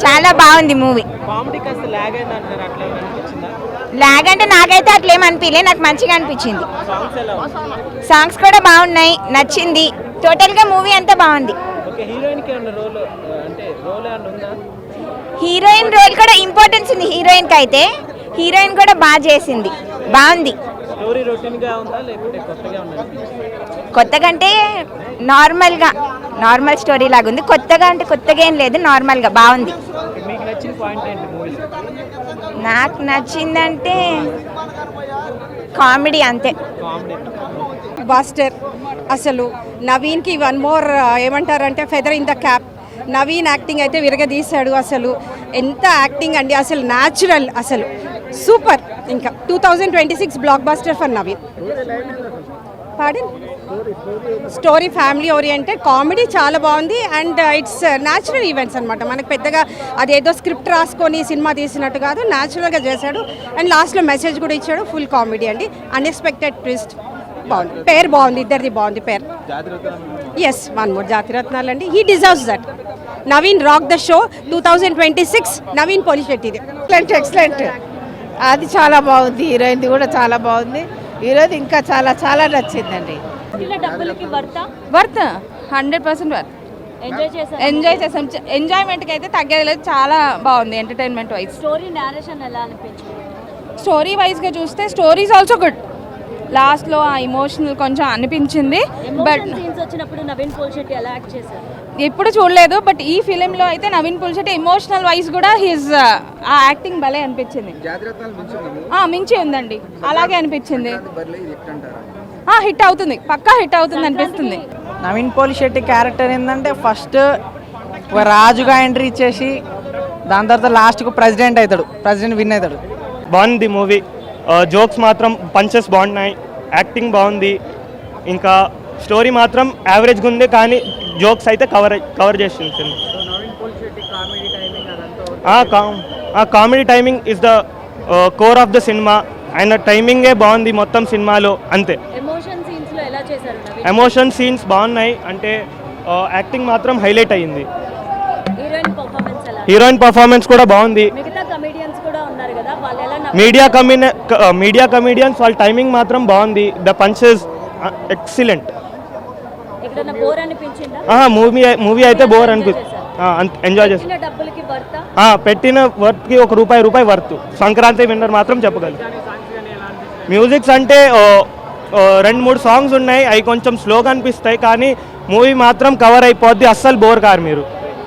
చాలా బాగుంది movie. Log అంటే నాకైతే అట్లేం అనిపించలే, నాకు మంచిగా అనిపించింది. సాంగ్స్ కూడా బాగున్నాయి, నచ్చింది. టోటల్గా మూవీ అంతా బాగుంది. హీరోయిన్ రోల్ కూడా ఇంపార్టెన్స్ ఉంది. హీరోయిన్కి అయితే హీరోయిన్ కూడా బాగా చేసింది, బాగుంది. కొత్తగా అంటే నార్మల్ స్టోరీ లాగా ఉంది. కొత్తగా అంటే కొత్తగా ఏం లేదు, నార్మల్గా బాగుంది. నాకు నచ్చిందంటే కామెడీ అంతే. బాస్టర్ అసలు నవీన్కి వన్ మోర్ ఏమంటారంటే feather in the cap. Naveen acting అయితే విరగదీశాడు. అసలు ఎంత యాక్టింగ్ అండి, అసలు న్యాచురల్, అసలు సూపర్. ఇంకా 2026 బ్లాక్ బాస్టర్ ఫర్ నవీన్. పాడన్ స్టోరీ ఫ్యామిలీ ఓరియంటెడ్, కామెడీ చాలా బాగుంది. అండ్ ఇట్స్ న్యాచురల్ ఈవెంట్స్ అనమాట. మనకు పెద్దగా అదేదో స్క్రిప్ట్ రాసుకొని సినిమా తీసినట్టు కాదు, న్యాచురల్గా చేశాడు. అండ్ లాస్ట్లో మెసేజ్ కూడా ఇచ్చాడు. ఫుల్ కామెడీ అండి, అన్ఎక్స్పెక్టెడ్ ట్విస్ట్. బాగుంది, పేరు బాగుంది, ఇద్దరిది బాగుంది పేరు. ఎస్, వన్ మోర్ జాతిరత్నాలు అండి. He deserves that. Naveen rock the show 2026 Naveen పోలిశెట్టిది. ఎక్సలెంట్. అది చాలా బాగుంది. హీరోయిన్ది కూడా చాలా బాగుంది. ఈరోజు ఇంకా చాలా చాలా నచ్చిందండి. Worth 100% worth. ఎంజాయ్ చేసాం. ఎంజాయ్మెంట్కి అయితే తగ్గేది లేదు, చాలా బాగుంది. ఎంటర్టైన్మెంట్ వైజ్ స్టోరీ వైజ్గా చూస్తే స్టోరీస్ ఆల్సో గుడ్. లాస్ట్లో ఆ ఇమోషనల్ కొంచెం అనిపించింది. బట్ ఎప్పుడు చూడలేదు, బట్ ఈ ఫిలింలో అయితే నవీన్ పుల్శెట్టి ఎమోషనల్ వైజ్ కూడా హిజ్ ఆ యాక్టింగ్ భలే అనిపించింది. మించి ఉందండి, అలాగే అనిపించింది. హిట్ అవుతుంది, పక్కా హిట్ అవుతుంది అనిపిస్తుంది. నవీన్ పోలిశెట్టి క్యారెక్టర్ ఏంటంటే ఫస్ట్ ఒక రాజుగా ఎంట్రీ ఇచ్చేసి దాని తర్వాత లాస్ట్కు ప్రెసిడెంట్ విన్ అవుతాడు. బాగుంది మూవీ. జోక్స్ మాత్రం పంచెస్ బాగున్నాయి, యాక్టింగ్ బాగుంది. ఇంకా స్టోరీ మాత్రం యావరేజ్గా ఉంది, కానీ జోక్స్ అయితే కవర్ చేసింది cinema. Comedy timing is the core of the cinema. ఆయన టైమింగే బాగుంది మొత్తం సినిమాలో, అంతే. ఎమోషన్ సీన్స్ బాగున్నాయి, అంటే యాక్టింగ్ మాత్రం హైలైట్ అయ్యింది. హీరోయిన్ పర్ఫార్మెన్స్ కూడా బాగుంది. మీడియా కమెడియన్స్ వాళ్ళ టైమింగ్ మాత్రం బాగుంది. The punches excellent. మూవీ అయితే బోర్ అనిపిస్తుంది. ఎంజాయ్ చేస్తాం. పెట్టిన వర్త్కి రూపాయి వర్త్. సంక్రాంతి విన్నర్ మాత్రం చెప్పగలను. మ్యూజిక్స్ అంటే 2-3 సాంగ్స్ ఉన్నాయి, అవి కొంచెం స్లోగా అనిపిస్తాయి, కానీ మూవీ మాత్రం కవర్ అయిపోద్ది. అస్సలు బోర్ కారు మీరు.